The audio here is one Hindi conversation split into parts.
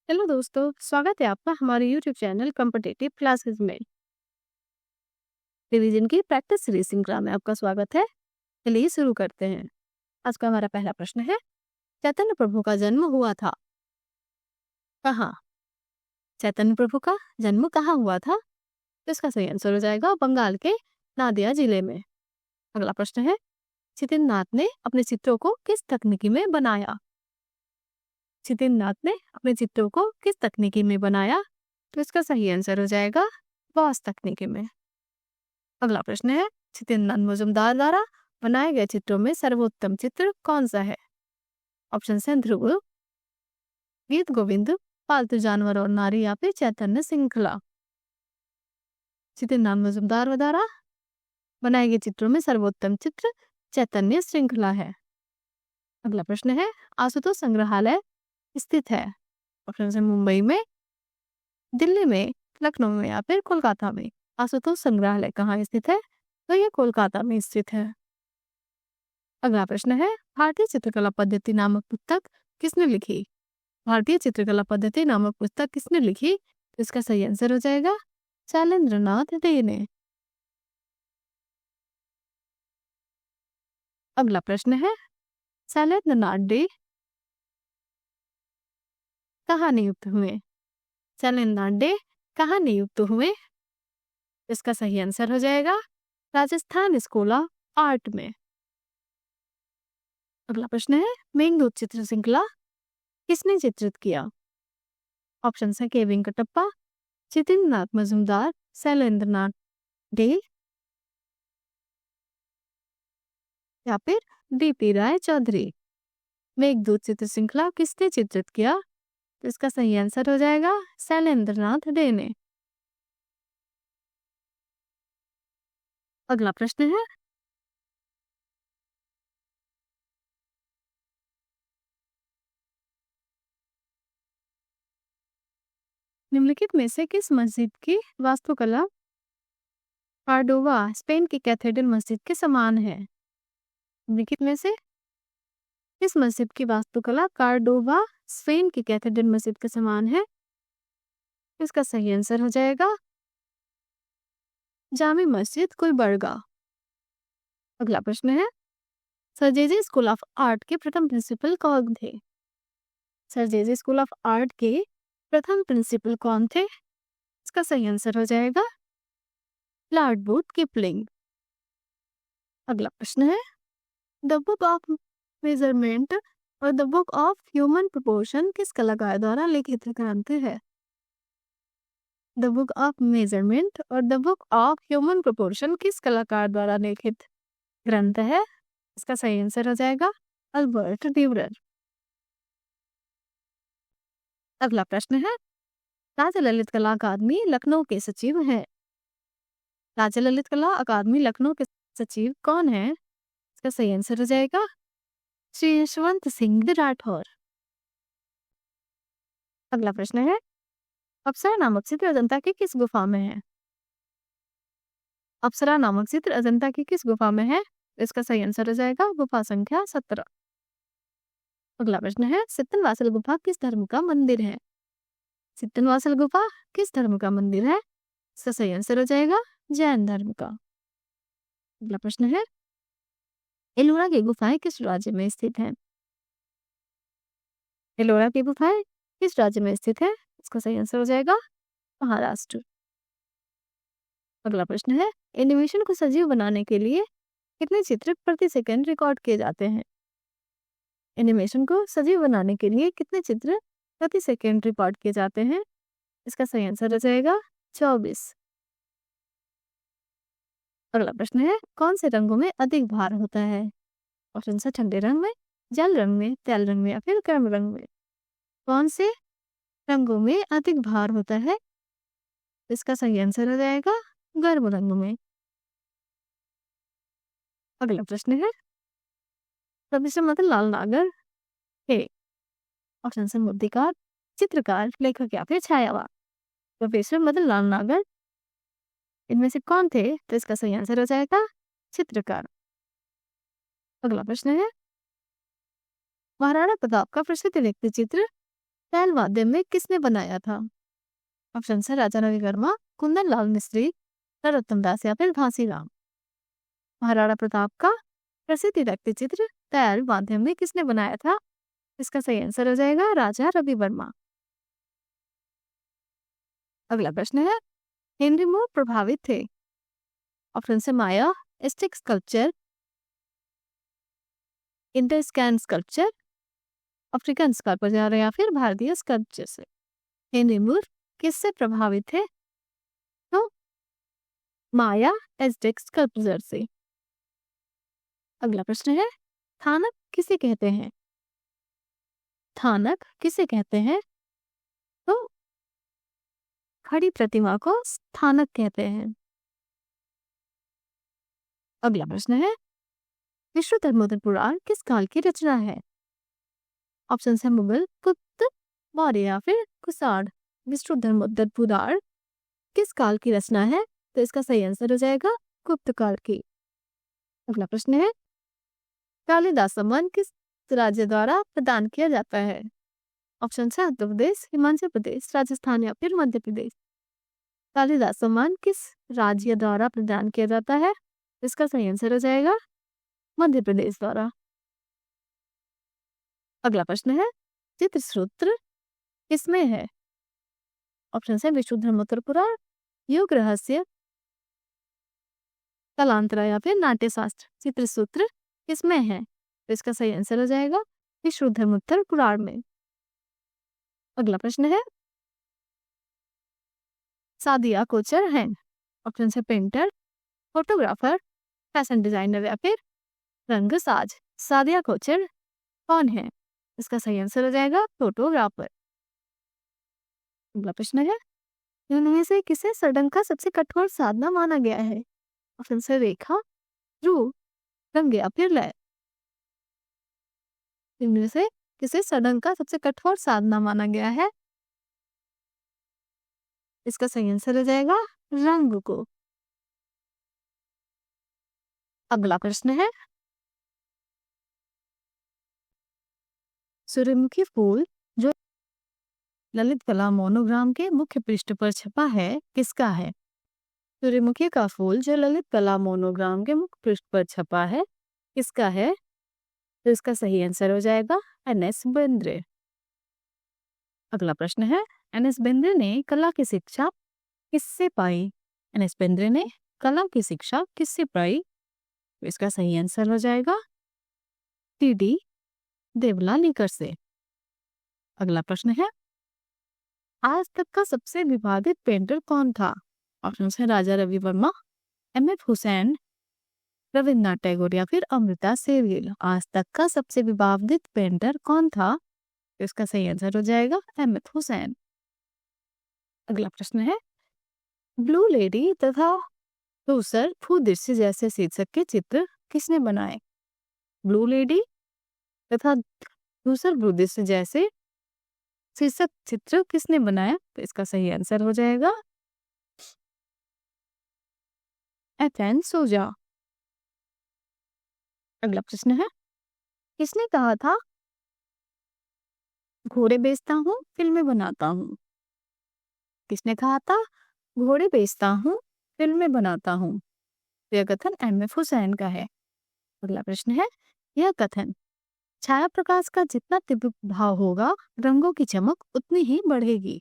हेलो दोस्तों, स्वागत है आपका हमारे यूट्यूब चैनल कॉम्पिटिटिव क्लासेस में। रिवीजन की प्रैक्टिस सीरीज श्रृंखला में आपका स्वागत है। चलिए शुरू करते हैं। आज का हमारा पहला प्रश्न है, चैतन्य प्रभु का जन्म हुआ था कहाँ? चैतन्य प्रभु का जन्म कहाँ हुआ था? तो इसका सही आंसर हो जाएगा बंगाल के नादिया जिले में। अगला प्रश्न है, चितिन ने अपने चित्रों को किस तकनीकी में बनाया? चितिन ने अपने चित्रों को किस तकनीकी में बनाया? तो इसका सही आंसर हो जाएगा बॉस तकनीकी में। अगला प्रश्न है, चितिन मजुमदार द्वारा बनाए गए चित्रों में सर्वोत्तम चित्र कौन सा है? ऑप्शन है ध्रुव, गीत गोविंद, पालतू जानवर और नारी या फिर चैतन्य श्रृंखला। चितिन मजुमदार द्वारा बनाए गए चित्रों में सर्वोत्तम चित्र चैतन्य श्रृंखला है। अगला प्रश्न है, आशुतोष संग्रहालय स्थित है? ऑप्शन है मुंबई में, दिल्ली में, लखनऊ में या फिर कोलकाता में। आशुतोष संग्रहालय कहाँ स्थित है? तो यह कोलकाता में स्थित है। अगला प्रश्न है, भारतीय चित्रकला पद्धति नामक पुस्तक किसने लिखी? भारतीय चित्रकला पद्धति नामक पुस्तक किसने लिखी? तो इसका सही आंसर हो जाएगा शैलेंद्रनाथ डे ने। अगला प्रश्न है, शैलेंद्रनाथ डे कहाँ नियुक्त हुए? शैलेंद्रनाथ डे कहाँ नियुक्त हुए? इसका सही आंसर हो जाएगा राजस्थान स्कूल ऑफ आर्ट में। अगला प्रश्न है, मेघदूत चित्र श्रृंखला किसने चित्रित किया? ऑप्शन है के वेंकटप्पा, चितिन मजुमदार, शैलेंद्रनाथ डे या फिर डीपी राय चौधरी। मेघदूत चित्र श्रृंखला किसने चित्रित किया? तो इसका सही आंसर हो जाएगा शैलेंद्रनाथ डे ने। अगला प्रश्न है, निम्नलिखित में से किस मस्जिद की वास्तुकला कार्डोवा स्पेन की कैथेड्रल मस्जिद के समान है? निम्नलिखित में से किस मस्जिद की वास्तुकला कार्डोवा स्पेन की कैथेड्रल मस्जिद के समान है? इसका सही आंसर हो जाएगा जामी मस्जिद गुलबर्गा। अगला प्रश्न है, sir J school of art के प्रथम प्रिंसिपल कौन थे? Sir J school of art के प्रथम प्रिंसिपल कौन थे? इसका सही आंसर हो जाएगा लॉर्ड बूथ किपलिंग। अगला प्रश्न है, द बुक ऑफ मेजरमेंट और the book of human proportion किस कलाकार द्वारा लिखित ग्रंथ है? द बुक ऑफ मेजरमेंट और the book of human proportion किस कलाकार द्वारा लिखित ग्रंथ है? इसका सही आंसर हो जाएगा अल्बर्ट ड्यूरर। अगला प्रश्न है, राज्य ललित कला अकादमी लखनऊ के सचिव हैं? राज्य ललित कला अकादमी लखनऊ के सचिव कौन है? इसका सही आंसर हो जाएगा श्री यशवंत सिंह राठौर। अगला प्रश्न है, अप्सरा नामक चित्र अजंता की किस गुफा में है? अप्सरा नामक चित्र अजंता की किस गुफा में है? इसका सही आंसर हो जाएगा गुफा संख्या 17। अगला प्रश्न है, सित्तनवासल गुफा किस धर्म का मंदिर है? सित्तनवासल गुफा किस धर्म का मंदिर है? इसका सही आंसर हो जाएगा जैन धर्म का। अगला प्रश्न है, एलोरा की गुफाएं किस राज्य में स्थित हैं? एलोरा की गुफाएं किस राज्य में स्थित है? इसका सही आंसर हो जाएगा महाराष्ट्र। अगला प्रश्न है, एनिमेशन को सजीव बनाने के लिए कितने चित्र प्रति सेकंड रिकॉर्ड किए जाते हैं? एनिमेशन को सजीव बनाने के लिए कितने चित्र प्रति सेकंड रिकॉर्ड किए जाते हैं? इसका सही आंसर हो जाएगा 24। अगला प्रश्न है, कौन से रंगों में अधिक भार होता है? ऑप्शन है ठंडे रंग में, जल रंग में, तेल रंग में या फिर गर्म रंग में। कौन से रंगों में अधिक भार होता है? इसका सही आंसर हो जाएगा गर्म रंग में। अगला प्रश्न है, प्रोफेसर मदन लाल नागर है? ऑप्शन है मूर्तिकार, चित्रकार, लेखक या फिर छायावार। प्रोफेसर मदन लाल नागर इनमें से कौन थे? तो इसका सही आंसर हो जाएगा चित्रकार। अगला प्रश्न है, महाराणा प्रताप का प्रसिद्ध व्यक्ति चित्र बैल वाद्य में किसने बनाया था? ऑप्शन है राजा रवि वर्मा, कुंदन लाल मिस्त्री, नरोत्तम दास या फिर घासीराम। महाराणा प्रताप का प्रसिद्ध व्यक्ति चित्र बैल वाद्य में किसने बनाया था? इसका सही आंसर हो जाएगा राजा रवि वर्मा। अगला प्रश्न है, हेनरी मोर प्रभावित थे? ऑप्शन से Maya, stick sculpture, Etruscan sculpture, African sculpture या फिर भारतीय स्कल्पचर से। हेनरी मूर किससे प्रभावित थे? तो माया एज़टेक स्कल्पचर से। अगला प्रश्न है, थानक किसे कहते हैं? थानक किसे कहते हैं? तो खड़ी प्रतिमा को स्थानक कहते हैं। अगला प्रश्न है, विष्णु धर्मोदर पुराण किस काल की रचना है? ऑप्शन है मुगल, गुप्त, मौर्य या फिर कुषाण। विष्णु धर्मोदर पुराण किस काल की रचना है? तो इसका सही आंसर हो जाएगा गुप्त काल की। अगला प्रश्न है, कालिदास सम्मान किस राज्य द्वारा प्रदान किया जाता है? ऑप्शन है उत्तर प्रदेश, हिमाचल प्रदेश, राजस्थान या फिर मध्य प्रदेश। कालिदास सम्मान किस राज्य द्वारा प्रदान किया जाता है? इसका सही आंसर हो जाएगा मध्य प्रदेश द्वारा। अगला प्रश्न है, चित्रसूत्र किसमें है? ऑप्शन है विष्णु धर्मोत्तर पुराण, योग रहस्य, कलांतरा या फिर नाट्यशास्त्र। चित्रसूत्र किसमें है? तो इसका सही आंसर हो जाएगा विष्णु धर्मोत्तर पुराण में। अगला प्रश्न है, सादिया कोचर हैं? ऑप्शन है पेंटर, फोटोग्राफर, फैशन डिजाइनर या फिर रंगसाज। सादिया कोचर कौन है? इसका सही आंसर हो जाएगा फोटोग्राफर। अगला प्रश्न है, इनमें से किसे सडंग का सबसे कठोर साधना माना गया है? ऑप्शन है रेखा, ध्रुव, रंग या फिर लय। इनमें से किसे सडंग का सबसे कठोर साधना माना गया है? इसका सही आंसर हो जाएगा रंग को। अगला प्रश्न है, सूर्यमुखी फूल जो ललित कला मोनोग्राम के मुख्य पृष्ठ पर छपा है किसका है? सूर्यमुखी का फूल जो ललित कला मोनोग्राम के मुख्य पृष्ठ पर छपा है किसका है? तो इसका सही आंसर हो जाएगा एन.एस. बेंद्रे। अगला प्रश्न है, एन.एस. बेंद्रे ने कला की शिक्षा किससे पाई? एन.एस. बेंद्रे ने कला की शिक्षा किससे पाई? तो इसका सही आंसर हो जाएगा टी.डी. देवलालीकर से। अगला प्रश्न है, आज तक का सबसे विवादित पेंटर कौन था? ऑप्शन है राजा रवि वर्मा, एम.एफ. हुसैन, रविन्द्रनाथ टैगोर या फिर अमृता शेरगिल। आज तक का सबसे विवादित पेंटर कौन था? इसका सही आंसर हो जाएगा एम.एफ. हुसैन। अगला प्रश्न है, ब्लू लेडी तथा दूसर भूदृश्य जैसे शीर्षक के चित्र किसने बनाए? ब्लू लेडी तथा दूसर भूदृश्य जैसे शीर्षक चित्र किसने बनाया? तो इसका सही आंसर हो जाएगा एफ.एन. सोजा। अगला प्रश्न है, किसने कहा था घोड़े बेचता हूँ फिल्में बनाता हूँ? किसने कहा था घोड़े बेचता हूँ फिल्में बनाता हूँ? यह कथन एम.एफ. हुसैन का है। अगला प्रश्न है, यह कथन छाया प्रकाश का जितना तीव्र प्रभाव होगा रंगों की चमक उतनी ही बढ़ेगी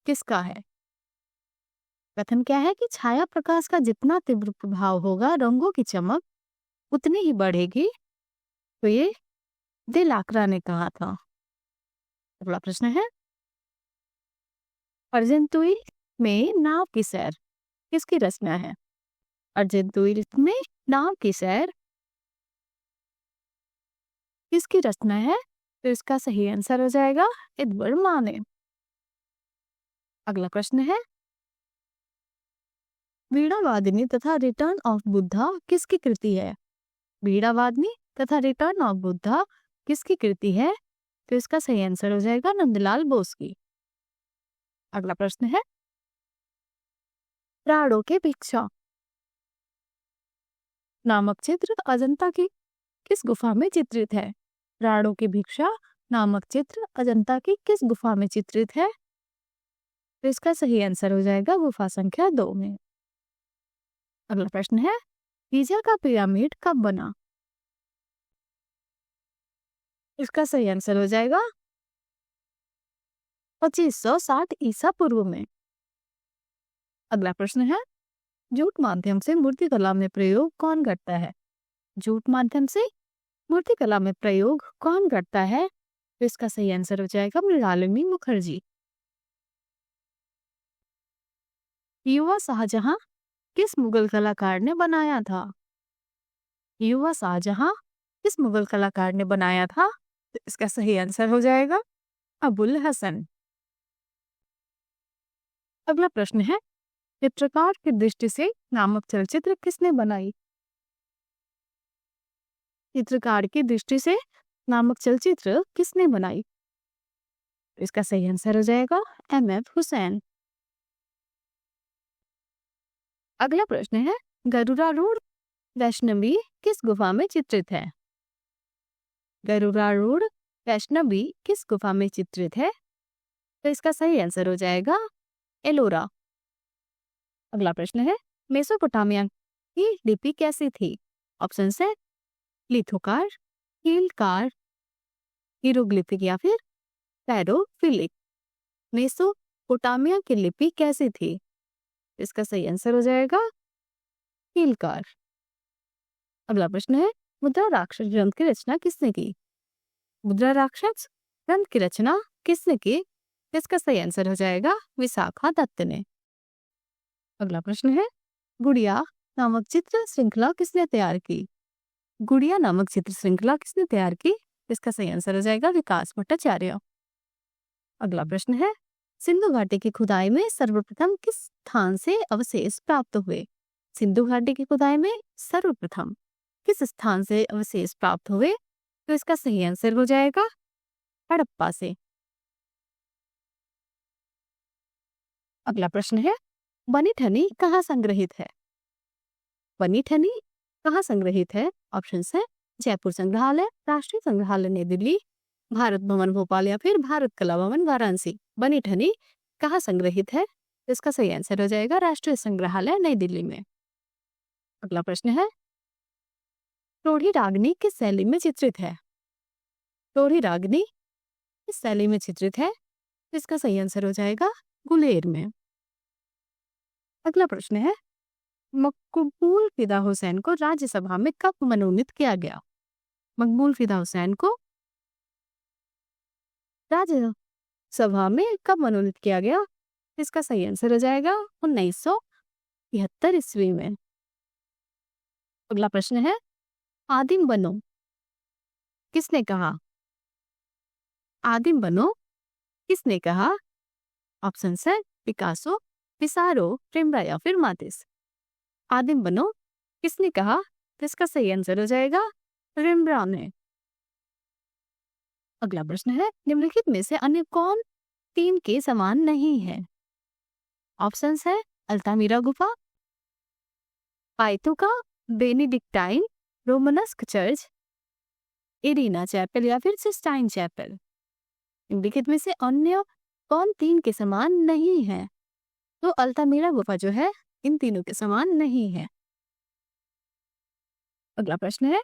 किसका है? कथन क्या है कि छाया प्रकाश का जितना तीव्र प्रभाव होगा रंगों की चमक उतनी ही बढ़ेगी? तो ये दिल आकरा ने कहा था। अगला प्रश्न है, अर्जेंटुइल में नाव की सैर किसकी रचना है? अर्जेंटुइल में नाव की सैर किसकी रचना है? तो इसका सही आंसर हो जाएगा एडवर्ड माने। अगला प्रश्न है, वीणावादिनी तथा रिटर्न ऑफ बुद्धा किसकी कृति है? वीणावादिनी तथा रिटर्न ऑफ बुद्धा किसकी कृति है? तो इसका सही आंसर हो जाएगा नंदलाल बोस की। अगला प्रश्न है, प्राणों के भिक्षा नामक चित्र अजंता की किस गुफा में चित्रित है? प्राणों की भिक्षा नामक चित्र अजंता की किस गुफा में चित्रित है? तो इसका सही आंसर हो जाएगा गुफा संख्या 2 में। अगला प्रश्न है, गीजा का पिरामिड कब बना? इसका सही आंसर हो जाएगा 2560 ईसा पूर्व में। अगला प्रश्न है, जूट माध्यम से मूर्तिकला में प्रयोग कौन करता है? जूट माध्यम से मूर्तिकला में प्रयोग कौन करता है? तो इसका सही आंसर हो जाएगा मृणालिनी मुखर्जी। युवा शाहजहां किस मुगल कलाकार ने बनाया था? युवा शाहजहां किस मुगल कलाकार ने बनाया था? तो इसका सही आंसर हो जाएगा अबुल हसन। अगला प्रश्न है, चित्रकार की दृष्टि से नामक चलचित्र किसने बनाई? चित्रकार की दृष्टि से नामक चलचित्र किसने बनाई? इसका सही आंसर हो जाएगा एम.एफ. हुसैन। अगला प्रश्न है, गरुड़ारूढ़ वैष्णवी किस गुफा में चित्रित है? गरुड़ारूढ़ वैष्णवी किस गुफा में चित्रित है? तो इसका सही आंसर हो जाएगा एलोरा। अगला प्रश्न है, मेसोपोटामिया की लिपि कैसी थी? ऑप्शन है लिथोकार, कीलकार, हीरोग्लिफिक या फिर पैरोफिलिक। मेसोपोटामिया की लिपि कैसी थी? इसका सही आंसर हो जाएगा कीलकार। अगला प्रश्न है, मुद्रा राक्षस ग्रंथ की रचना किसने की? मुद्रा राक्षस ग्रंथ की रचना किसने की? इसका सही आंसर हो जाएगा विशाखा दत्त ने। अगला प्रश्न है, गुड़िया नामक चित्र श्रृंखला किसने तैयार की? गुड़िया नामक चित्र श्रृंखला किसने तैयार की? इसका सही आंसर हो जाएगा विकास भट्टाचार्य। अगला प्रश्न है, सिंधु घाटी की खुदाई में सर्वप्रथम किस स्थान से अवशेष प्राप्त हुए? सिंधु घाटी की खुदाई में सर्वप्रथम किस स्थान से अवशेष प्राप्त हुए? तो इसका सही आंसर हो जाएगा हड़प्पा से। अगला प्रश्न है, बनी ठनी कहाँ संग्रहित है? बनी ठनी कहाँ संग्रहित है? ऑप्शन है जयपुर संग्रहालय, राष्ट्रीय संग्रहालय नई दिल्ली, भारत भवन भोपाल या फिर भारत कला भवन वाराणसी। बनी ठनी कहाँ संग्रहित है? इसका सही आंसर हो जाएगा राष्ट्रीय संग्रहालय नई दिल्ली में। अगला प्रश्न है, टोढ़ी रागनी किस शैली में चित्रित है? टोढ़ी रागनी किस शैली में चित्रित है? इसका सही आंसर हो जाएगा गुलेर में। अगला प्रश्न है, मकबूल फिदा हुसैन को राज्यसभा में कब मनोनीत किया गया? मकबूल फिदा हुसैन को राज्यसभा में कब मनोनीत किया गया? इसका सही आंसर हो जाएगा 1973 ईस्वी में। अगला प्रश्न है, आदिम बनो किसने कहा? आदिम बनो किसने कहा? ऑप्शन है पिकासो, पिसारो, प्रेमरा या फिर मातिस। आदिम बनो किसने कहा? तो इसका सही आंसर हो जाएगा रेम्ब्रांड ने। अगला प्रश्न है, निम्नलिखित में से अन्य कौन 3 के समान नहीं है? ऑप्शंस है अल्तामिरा गुफा, पाइथुका बेनेडिक्टाइन रोमनस्क चर्च, इरीना चैपल या फिर सिस्टाइन चैपल। निम्नलिखित में से अन्य कौन 3 के समान नहीं है? तो अल्तामिरा गुफा जो है इन तीनों के समान नहीं है। अगला प्रश्न है,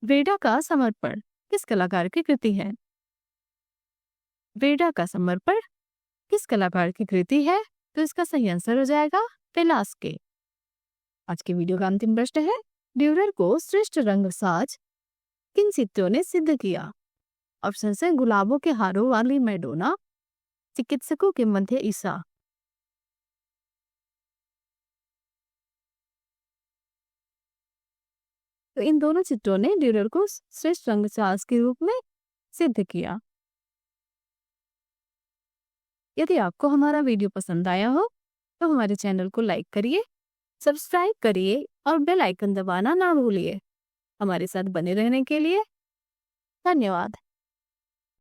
वेदा का समर्पण किस कलाकार की कृति है? वेदा का समर्पण किस कलाकार की कृति है? तो इसका सही आंसर हो जाएगा पेलास्के। आज के वीडियो का अंतिम प्रश्न है, ड्यूरर को श्रेष्ठ रंगसाज किन चित्रों ने सिद्ध किया? ऑप्शन है गुलाबों के हारों वाली मैडोना, चिकित्सकों के मध्य ईसा। तो इन दोनों चित्रों ने ड्यूरर को श्रेष्ठ रंगसाज के रूप में सिद्ध किया। यदि आपको हमारा वीडियो पसंद आया हो तो हमारे चैनल को लाइक करिए, सब्सक्राइब करिए और बेल आइकन दबाना ना भूलिए। हमारे साथ बने रहने के लिए धन्यवाद।